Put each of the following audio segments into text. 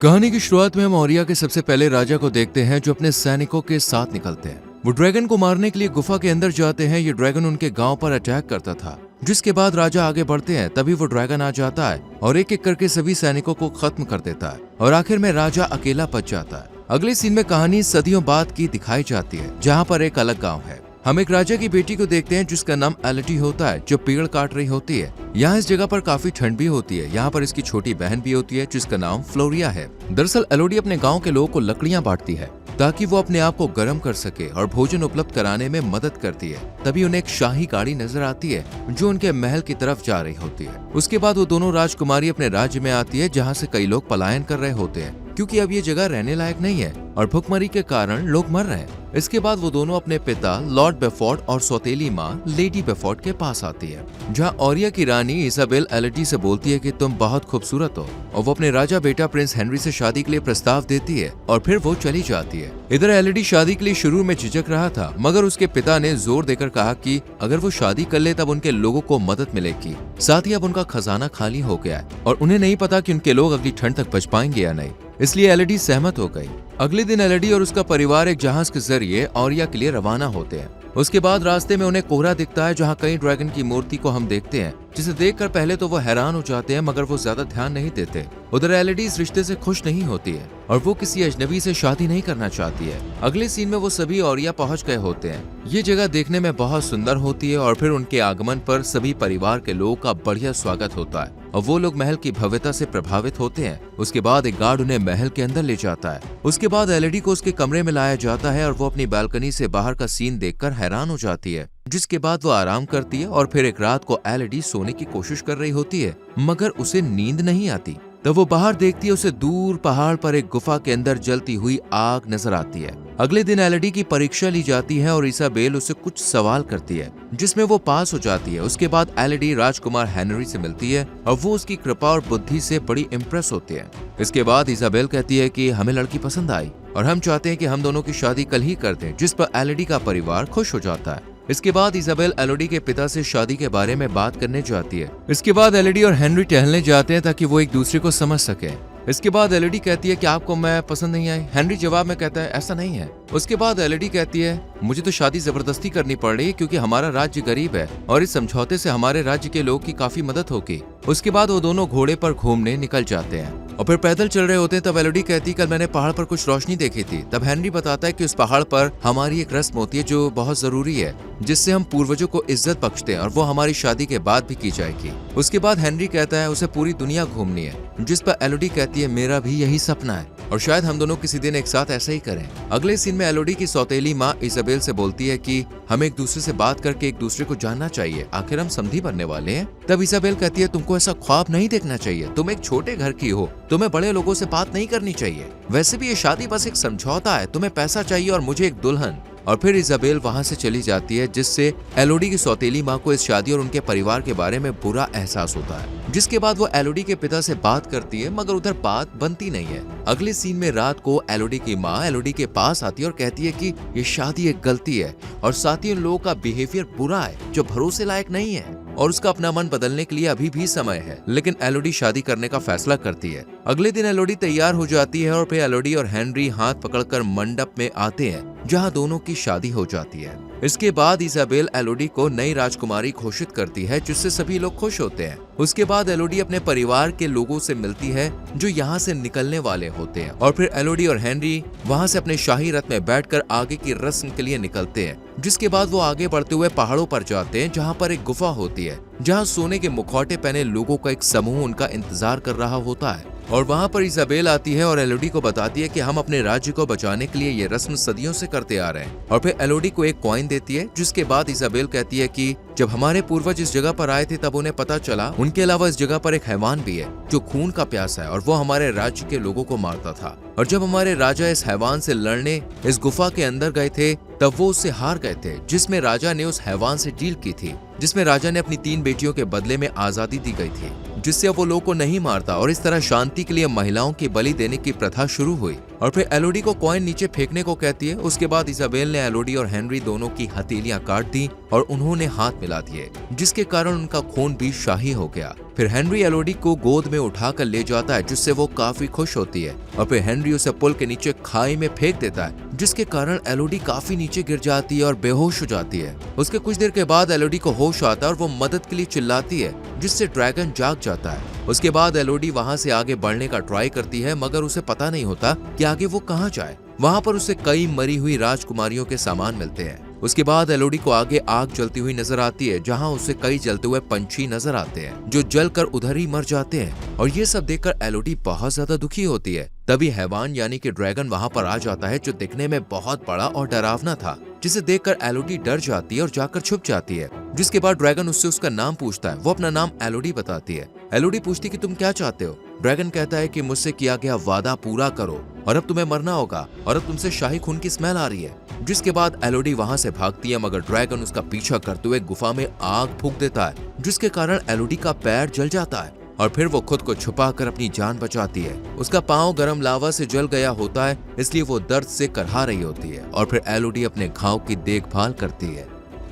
कहानी की शुरुआत में हम औरिया के सबसे पहले राजा को देखते हैं जो अपने सैनिकों के साथ निकलते हैं। वो ड्रैगन को मारने के लिए गुफा के अंदर जाते हैं। ये ड्रैगन उनके गांव पर अटैक करता था, जिसके बाद राजा आगे बढ़ते हैं। तभी वो ड्रैगन आ जाता है और एक एक करके सभी सैनिकों को खत्म कर देता है और आखिर में राजा अकेला बच जाता है। अगले सीन में कहानी सदियों बाद की दिखाई जाती है, जहाँ पर एक अलग गाँव है। हम एक राजा की बेटी को देखते हैं जिसका नाम एलिडी होता है, जो पेड़ काट रही होती है। यहाँ इस जगह पर काफी ठंड भी होती है। यहाँ पर इसकी छोटी बहन भी होती है जिसका नाम फ्लोरिया है। दरअसल एलिडी अपने गांव के लोगों को लकड़ियां बांटती है ताकि वो अपने आप को गर्म कर सके और भोजन उपलब्ध कराने में मदद करती है। तभी उन्हें एक शाही गाड़ी नजर आती है जो उनके महल की तरफ जा रही होती है। उसके बाद वो दोनों राजकुमारी अपने राज्य में आती है, जहाँ से कई लोग पलायन कर रहे होते हैं क्योंकि अब ये जगह रहने लायक नहीं है और भुखमरी के कारण लोग मर रहे हैं। इसके बाद वो दोनों अपने पिता लॉर्ड बेफोर्ड और सौतेली माँ लेडी बेफोर्ड के पास आती है, जहाँ औरिया की रानी इजाबेल एलिडी से बोलती है कि तुम बहुत खूबसूरत हो, और वो अपने राजा बेटा प्रिंस हेनरी से शादी के लिए प्रस्ताव देती है और फिर वो चली जाती है। इधर एलिडी शादी के लिए शुरू में झिझक रहा था, मगर उसके पिता ने जोर देकर कहा कि अगर वो शादी कर ले तब उनके लोगों को मदद मिलेगी। साथ ही अब उनका खजाना खाली हो गया है और उन्हें नहीं पता कि उनके लोग अगली ठंड तक बच पाएंगे या नहीं, इसलिए एलिडी सहमत हो गई। अगले दिन एलिडी और उसका परिवार एक जहाज के जरिए औरिया के लिए रवाना होते हैं। उसके बाद रास्ते में उन्हें कोहरा दिखता है, जहाँ कई ड्रैगन की मूर्ति को हम देखते हैं, जिसे देखकर पहले तो वो हैरान हो जाते हैं मगर वो ज्यादा ध्यान नहीं देते। उधर एलिडी इस रिश्ते से खुश नहीं होती है और वो किसी अजनबी से शादी नहीं करना चाहती है। अगले सीन में वो सभी औरिया पहुंच गए होते हैं। ये जगह देखने में बहुत सुंदर होती है और फिर उनके आगमन पर सभी परिवार के लोगों का बढ़िया स्वागत होता है और वो लोग महल की भव्यता से प्रभावित होते हैं। उसके बाद एक गार्ड उन्हें महल के अंदर ले जाता है। उसके बाद एलिडी को उसके कमरे में लाया जाता है और वो अपनी बालकनी से बाहर का सीन देखकर हैरान हो जाती है, जिसके बाद वो आराम करती है और फिर एक रात को एलिडी सोने की कोशिश कर रही होती है मगर उसे नींद नहीं आती। तब वो बाहर देखती है, उसे दूर पहाड़ पर एक गुफा के अंदर जलती हुई आग नजर आती है। अगले दिन एलिडी की परीक्षा ली जाती है और इसाबेल उसे कुछ सवाल करती है जिसमें वो पास हो जाती है। उसके बाद एलिडी राजकुमार हेनरी से मिलती है और वो उसकी कृपा और बुद्धि से बड़ी इम्प्रेस होती है। इसके बाद इसाबेल कहती है कि हमें लड़की पसंद आई और हम चाहते हैं कि हम दोनों की शादी कल ही कर दें, जिस पर एलिडी का परिवार खुश हो जाता है। इसके बाद इजाबेल एलिडी के पिता से शादी के बारे में बात करने जाती है। इसके बाद एलिडी और हेनरी टहलने जाते हैं ताकि वो एक दूसरे को समझ सके। इसके बाद एलिडी कहती है कि आपको मैं पसंद नहीं आई। हेनरी जवाब में कहता है ऐसा नहीं है। उसके बाद एलिडी कहती है मुझे तो शादी जबरदस्ती करनी पड़ रही है क्योंकि हमारा राज्य गरीब है और इस समझौते से हमारे राज्य के लोग की काफी मदद होगी। उसके बाद वो दोनों घोड़े पर घूमने निकल जाते हैं और फिर पैदल चल रहे होते हैं। तब एलिडी कहती कल मैंने पहाड़ पर कुछ रोशनी देखी थी। तब हेनरी बताता है कि उस पहाड़ पर हमारी एक रस्म होती है जो बहुत जरूरी है, जिससे हम पूर्वजों को इज्जत बख्शते हैं और वो हमारी शादी के बाद भी की जाएगी। उसके बाद हेनरी कहता है उसे पूरी दुनिया घूमनी है, जिस पर एलिडी कहती है मेरा भी यही सपना है और शायद हम दोनों किसी दिन एक साथ ऐसा ही करें। अगले सीन में एलिडी की सौतेली माँ इजाबेल से बोलती है कि हमें एक दूसरे से बात करके एक दूसरे को जानना चाहिए, आखिर हम समधी बनने वाले हैं। तब इजाबेल कहती है तुमको ऐसा ख्वाब नहीं देखना चाहिए, तुम एक छोटे घर की हो, तुम्हें बड़े लोगों से बात नहीं करनी चाहिए। वैसे भी ये शादी बस एक समझौता है, तुम्हें पैसा चाहिए और मुझे एक दुल्हन। और फिर इजाबेल वहां से चली जाती है, जिससे एलिडी की सौतेली माँ को इस शादी और उनके परिवार के बारे में बुरा एहसास होता है। जिसके बाद वो एलिडी के पिता से बात करती है मगर उधर बात बनती नहीं है। अगले सीन में रात को एलिडी की माँ एलिडी के पास आती है और कहती है कि ये शादी एक गलती है और साथ ही उन लोगों का बिहेवियर बुरा है जो भरोसे लायक नहीं है और उसका अपना मन बदलने के लिए अभी भी समय है। लेकिन एलिडी शादी करने का फैसला करती है। अगले दिन एलिडी तैयार हो जाती है और फिर एलिडी और हेनरी हाथ पकड़कर मंडप में आते हैं जहां दोनों की शादी हो जाती है। इसके बाद इजाबेल एलिडी को नई राजकुमारी घोषित करती है, जिससे सभी लोग खुश होते हैं। उसके बाद एलिडी अपने परिवार के लोगों से मिलती है जो यहाँ से निकलने वाले होते हैं और फिर एलिडी और हेनरी वहाँ से अपने शाही रथ में बैठकर आगे की रस्म के लिए निकलते हैं। जिसके बाद वो आगे बढ़ते हुए पहाड़ों पर जाते हैं, जहाँ पर एक गुफा होती है जहाँ सोने के मुखौटे पहने लोगों का एक समूह उनका इंतजार कर रहा होता है। और वहाँ पर इजाबेल आती है और एलिडी को बताती है कि हम अपने राज्य को बचाने के लिए ये रस्म सदियों से करते आ रहे हैं। और फिर एलिडी को एक कॉइन देती है। जिसके बाद इजाबेल कहती है कि जब हमारे पूर्वज इस जगह पर आए थे तब उन्हें पता चला उनके अलावा इस जगह पर एक हैवान भी है जो खून का प्यासा है और वो हमारे राज्य के लोगों को मारता था। और जब हमारे राजा इस हैवान से लड़ने इस गुफा के अंदर गए थे तब वो उससे हार गए थे, जिसमें राजा ने उस हैवान से डील की थी, जिसमें राजा ने अपनी 3 बेटियों के बदले में आजादी दी गई थी, जिससे अब वो लोगों को नहीं मारता और इस तरह शांति के लिए महिलाओं की बलि देने की प्रथा शुरू हुई। और फिर एलिडी को कॉइन नीचे फेंकने को कहती है। उसके बाद इजाबेल ने एलिडी और हेनरी दोनों की हथेलियां काट दी और उन्होंने हाथ मिला दिए, जिसके कारण उनका खून भी शाही हो गया। फिर हेनरी एलोडी को गोद में उठाकर ले जाता है, जिससे वो काफी खुश होती है और फिर हेनरी उसे पुल के नीचे खाई में फेंक देता है, जिसके कारण एलोडी काफी नीचे गिर जाती है और बेहोश हो जाती है। उसके कुछ देर के बाद एलोडी को होश आता है और वो मदद के लिए चिल्लाती है, जिससे ड्रैगन जाग जाता है। उसके बाद एलोडी वहां से आगे बढ़ने का ट्राई करती है, मगर उसे पता नहीं होता कि आगे वो कहाँ जाए। वहां पर उसे कई मरी हुई राजकुमारियों के सामान मिलते हैं। उसके बाद एलोडी को आगे आग जलती हुई नजर आती है, जहां उसे कई जलते हुए पंछी नजर आते हैं जो जलकर उधर ही मर जाते हैं। और ये सब देखकर एलोडी बहुत ज्यादा दुखी होती है। तभी हैवान यानी कि ड्रैगन वहां पर आ जाता है, जो दिखने में बहुत बड़ा और डरावना था, जिसे देखकर एलोडी डर जाती है और जाकर छुप जाती है। जिसके बाद ड्रैगन उससे उसका नाम पूछता है। वो अपना नाम एलोडी बताती है। एलोडी पूछती कि तुम क्या चाहते हो। ड्रैगन कहता है कि मुझसे किया गया वादा पूरा करो और अब तुम्हें मरना होगा और अब तुमसे शाही खून की स्मेल आ रही है। जिसके बाद एलोडी वहां से भागती है, मगर ड्रैगन उसका पीछा करते हुए गुफा में आग फूंक देता है, जिसके कारण एलोडी का पैर जल जाता है और फिर वो खुद को छुपाकर अपनी जान बचाती है। उसका पांव गरम लावा से जल गया होता है, इसलिए वो दर्द से करहा रही होती है और फिर एलोडी अपने घाव की देखभाल करती है।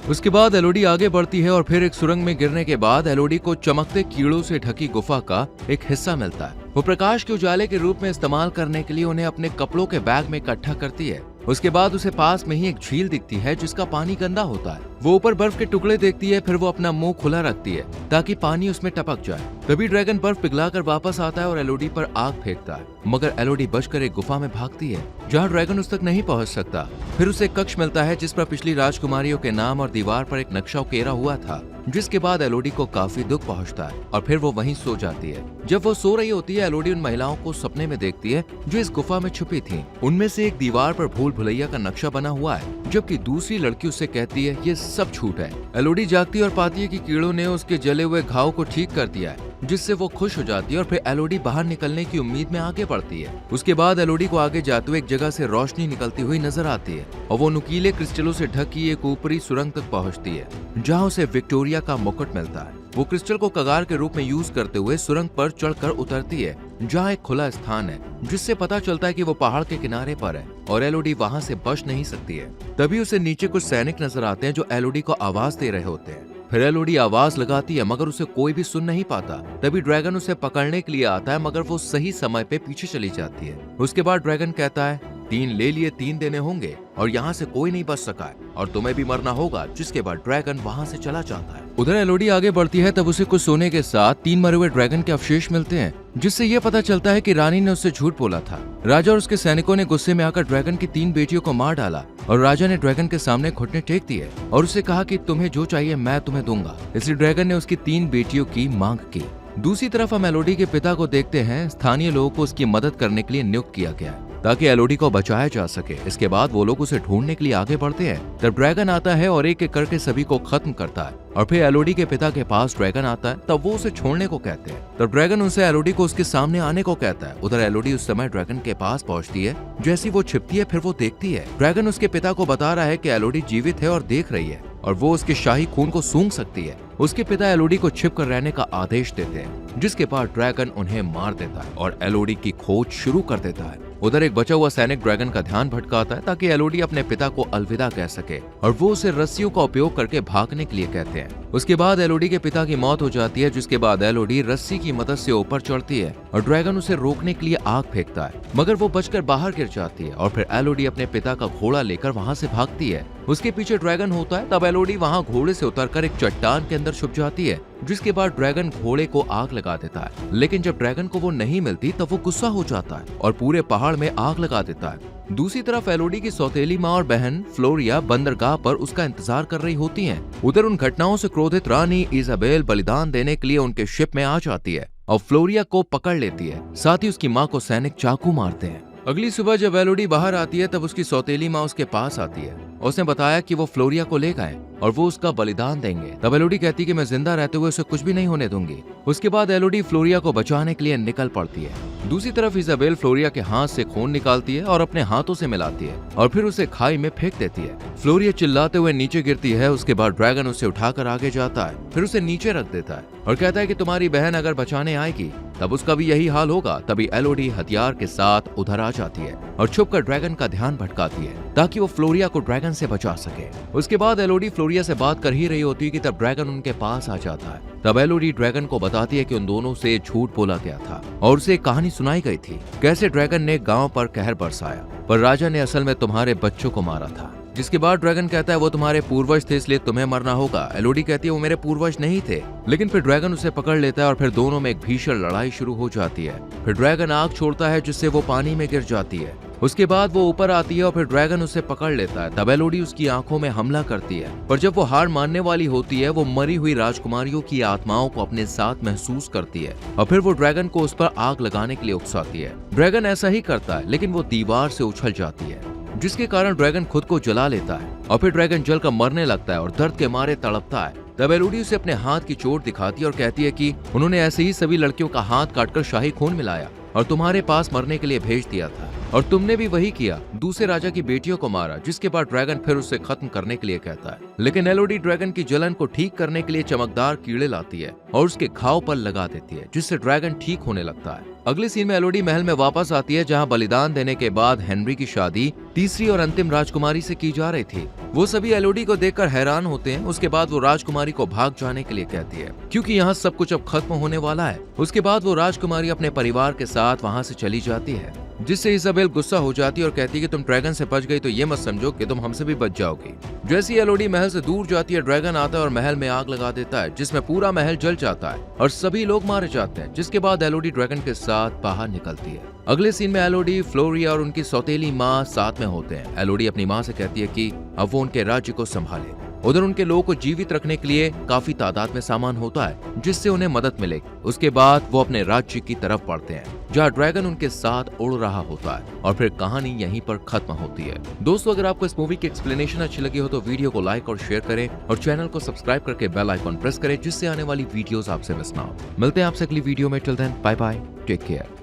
उसके बाद एलोडी आगे बढ़ती है और फिर एक सुरंग में गिरने के बाद एलोडी को चमकते कीड़ों से ढकी गुफा का एक हिस्सा मिलता है। वो प्रकाश के उजाले के रूप में इस्तेमाल करने के लिए उन्हें अपने कपड़ों के बैग में इकट्ठा करती है। उसके बाद उसे पास में ही एक झील दिखती है, जिसका पानी गंदा होता है। वो ऊपर बर्फ के टुकड़े देखती है, फिर वो अपना मुंह खुला रखती है ताकि पानी उसमें टपक जाए। तभी ड्रैगन बर्फ पिघलाकर वापस आता है और एलोडी पर आग फेंकता है, मगर एलोडी बचकर एक गुफा में भागती है, जहाँ ड्रैगन उस तक नहीं पहुँच सकता। फिर उसे एक कक्ष मिलता है, जिस पर पिछली राजकुमारियों के नाम और दीवार पर एक नक्शा उकेरा हुआ था। जिसके बाद एलोडी को काफी दुख पहुंचता है और फिर वो वहीं सो जाती है। जब वो सो रही होती है, एलोडी उन महिलाओं को सपने में देखती है जो इस गुफा में छुपी थीं। उनमें से एक दीवार पर भूल भुलैया का नक्शा बना हुआ है, जबकि दूसरी लड़की उससे कहती है ये सब झूठ है। एलोडी जागती और पाती है कि कीड़ों ने उसके जले हुए घाव को ठीक कर दिया है, जिससे वो खुश हो जाती है और फिर एलोडी बाहर निकलने की उम्मीद में आगे बढ़ती है। उसके बाद एलोडी को आगे जाते हुए एक जगह से रोशनी निकलती हुई नजर आती है और वो नुकीले क्रिस्टलों से ढकी एक ऊपरी सुरंग तक पहुंचती है, जहां उसे विक्टोरिया का मुकुट मिलता है। वो क्रिस्टल को कगार के रूप में यूज करते हुए सुरंग पर चढ़कर उतरती है, जहाँ एक खुला स्थान है, जिससे पता चलता है कि वो पहाड़ के किनारे पर है और एलोडी वहां से बच नहीं सकती है। तभी उसे नीचे कुछ सैनिक नजर आते हैं जो एलोडी को आवाज दे रहे होते हैं। फिर एलोडी आवाज लगाती है, मगर उसे कोई भी सुन नहीं पाता। तभी ड्रैगन उसे पकड़ने के लिए आता है, मगर वो सही समय पे पीछे चली जाती है। उसके बाद ड्रैगन कहता है 3 ले लिए 3 देने होंगे और यहाँ से कोई नहीं बच सका है और तुम्हें भी मरना होगा। जिसके बाद ड्रैगन वहाँ से चला जाता है। उधर एलोडी आगे बढ़ती है, तब उसे कुछ सोने के साथ 3 मरे हुए ड्रैगन के अवशेष मिलते हैं, जिससे ये पता चलता है कि रानी ने उससे झूठ बोला था। राजा और उसके सैनिकों ने गुस्से में आकर ड्रैगन की 3 बेटियों को मार डाला और राजा ने ड्रैगन के सामने घुटने टेक दिए और उससे कहा कि तुम्हें जो चाहिए मैं तुम्हें दूंगा। इसलिए ड्रैगन ने उसकी 3 बेटियों की मांग की। दूसरी तरफ हम एलोडी के पिता को देखते हैं। स्थानीय लोगों को उसकी मदद करने के लिए नियुक्त किया गया है ताकि एलोडी को बचाया जा सके। इसके बाद वो लोग उसे ढूंढने के लिए आगे बढ़ते हैं। तब ड्रैगन आता है और एक एक करके सभी को खत्म करता है और फिर एलोडी के पिता के पास ड्रैगन आता है। तब वो उसे छोड़ने को कहते हैं। तब ड्रैगन उनसे एलोडी को उसके सामने आने को कहता है। उधर एलोडी उस समय ड्रैगन के पास पहुंचती है। जैसी वो छिपती है, फिर वो देखती है ड्रैगन उसके पिता को बता रहा है कि एलोडी जीवित है और देख रही है और वो उसके शाही खून को सूंघ सकती है। उसके पिता एलोडी को छिप कर रहने का आदेश देते हैं, जिसके बाद ड्रैगन उन्हें मार देता है और एलोडी की खोज शुरू कर देता है। उधर एक बचा हुआ सैनिक ड्रैगन का ध्यान भटकाता है ताकि एलोडी अपने पिता को अलविदा कह सके और वो उसे रस्सियों का उपयोग करके भागने के लिए कहते हैं। उसके बाद एलोडी के पिता की मौत हो जाती है, जिसके बाद एलोडी रस्सी की मदद से ऊपर चढ़ती है और ड्रैगन उसे रोकने के लिए आग फेंकता है, मगर वो बचकर बाहर गिर जाती है और फिर एलोडी अपने पिता का घोड़ा लेकर वहाँ से भागती है। उसके पीछे ड्रैगन होता है। तब एलोडी वहाँ घोड़े से उतरकर एक चट्टान के अंदर छुप जाती है, जिसके बाद ड्रैगन घोड़े को आग लगा देता है। लेकिन जब ड्रैगन को वो नहीं मिलती तब वो गुस्सा हो जाता है और पूरे पहाड़ में आग लगा देता है। दूसरी तरफ एलोडी की सौतेली माँ और बहन फ्लोरिया बंदरगाह पर उसका इंतजार कर रही होती हैं। उधर उन घटनाओं से क्रोधित रानी इजाबेल बलिदान देने के लिए उनके शिप में आ जाती है और फ्लोरिया को पकड़ लेती है। साथ ही उसकी माँ को सैनिक चाकू मारते हैं। अगली सुबह जब एलोडी बाहर आती है, तब उसकी सौतेली माँ उसके पास आती है। उसने बताया कि वो फ्लोरिया को ले गए और वो उसका बलिदान देंगे। तब एलोडी कहती कि मैं जिंदा रहते हुए उसे कुछ भी नहीं होने दूंगी। उसके बाद एलोडी फ्लोरिया को बचाने के लिए निकल पड़ती है। दूसरी तरफ इजाबेल फ्लोरिया के हाथ से खून निकालती है और अपने हाथों से मिलाती है और फिर उसे खाई में फेंक देती है। फ्लोरिया चिल्लाते हुए नीचे गिरती है। उसके बाद ड्रैगन उसे उठाकर आगे जाता है, फिर उसे नीचे रख देता है और कहता है कि तुम्हारी बहन अगर बचाने आएगी तब उसका भी यही हाल होगा। तभी एलोडी हथियार के साथ उधर आ जाती है और छुपकर ड्रैगन का ध्यान भटकाती है ताकि वो फ्लोरिया को ड्रैगन ड्रैगन से बचा सके। उसके बाद एलोडी फ्लोरिया से बात कर ही रही होती है कि तब ड्रैगन उनके पास आ जाता है। तब एलोडी ड्रैगन को बताती है कि उन दोनों से झूठ बोला गया था और उसे एक कहानी सुनाई गई थी, कैसे ड्रैगन ने गांव पर कहर बरसाया पर राजा ने असल में तुम्हारे बच्चों को मारा था। जिसके बाद ड्रैगन कहता है वो तुम्हारे पूर्वज थे इसलिए तुम्हें मरना होगा। एलोडी कहती है वो मेरे पूर्वज नहीं थे, लेकिन फिर ड्रैगन उसे पकड़ लेता है और फिर दोनों में एक भीषण लड़ाई शुरू हो जाती है। फिर ड्रैगन आग छोड़ता है जिससे वो पानी में गिर जाती है। उसके बाद वो ऊपर आती है और फिर ड्रैगन उसे पकड़ लेता है। तब एलोडी उसकी आंखों में हमला करती है, पर जब वो हार मानने वाली होती है वो मरी हुई राजकुमारियों की आत्माओं को अपने साथ महसूस करती है और फिर वो ड्रैगन को उस पर आग लगाने के लिए उकसाती है। ड्रैगन ऐसा ही करता है, लेकिन वो दीवार से उछल जाती है जिसके कारण ड्रैगन खुद को जला लेता है और फिर ड्रैगन जलकर मरने लगता है और दर्द के मारे तड़पता है। तब एलोडी उसे अपने हाथ की चोट दिखाती है और कहती है कि उन्होंने ऐसे ही सभी लड़कियों का हाथ काटकर शाही खून मिलाया और तुम्हारे पास मरने के लिए भेज दिया था और तुमने भी वही किया, दूसरे राजा की बेटियों को मारा। जिसके बाद ड्रैगन फिर उसे खत्म करने के लिए कहता है, लेकिन एलोडी ड्रैगन की जलन को ठीक करने के लिए चमकदार कीड़े लाती है और उसके घाव पर लगा देती है जिससे ड्रैगन ठीक होने लगता है। अगले सीन में एलोडी महल में वापस आती है जहाँ बलिदान देने के बाद हेनरी की शादी तीसरी और अंतिम राजकुमारी से की जा रही थी। वो सभी एलोडी को देखकर हैरान होते हैं। उसके बाद वो राजकुमारी को भाग जाने के लिए कहती है क्योंकि यहाँ सब कुछ अब खत्म होने वाला है। उसके बाद वो राजकुमारी अपने परिवार के साथ वहाँ से चली जाती है, जिससे इजाबेल गुस्सा हो जाती है और कहती है कि तुम ड्रैगन से बच गई तो ये मत समझो कि तुम हमसे भी बच जाओगी। जैसी एलोडी महल से दूर जाती है ड्रैगन आता है और महल में आग लगा देता है जिसमें पूरा महल जल जाता है और सभी लोग मारे जाते हैं। जिसके बाद एलोडी ड्रैगन के साथ बाहर निकलती है। अगले सीन में एलोडी, फ्लोरिया और उनकी सौतेली माँ साथ में होते हैं। एलोडी अपनी माँ से कहती है कि अब वो उनके राज्य को संभाले। उधर उनके लोगों को जीवित रखने के लिए काफी तादाद में सामान होता है जिससे उन्हें मदद मिलेगी। उसके बाद वो अपने राज्य की तरफ बढ़ते हैं जहाँ ड्रैगन उनके साथ उड़ रहा होता है और फिर कहानी यहीं पर खत्म होती है। दोस्तों, अगर आपको इस मूवी की एक्सप्लेनेशन अच्छी लगी हो तो वीडियो को लाइक और शेयर करें और चैनल को सब्सक्राइब करके बेल आइकॉन प्रेस करें जिससे आने वाली वीडियोस आपसे मिस ना हो। मिलते हैं आपसे अगली वीडियो में। Till then bye bye, take care.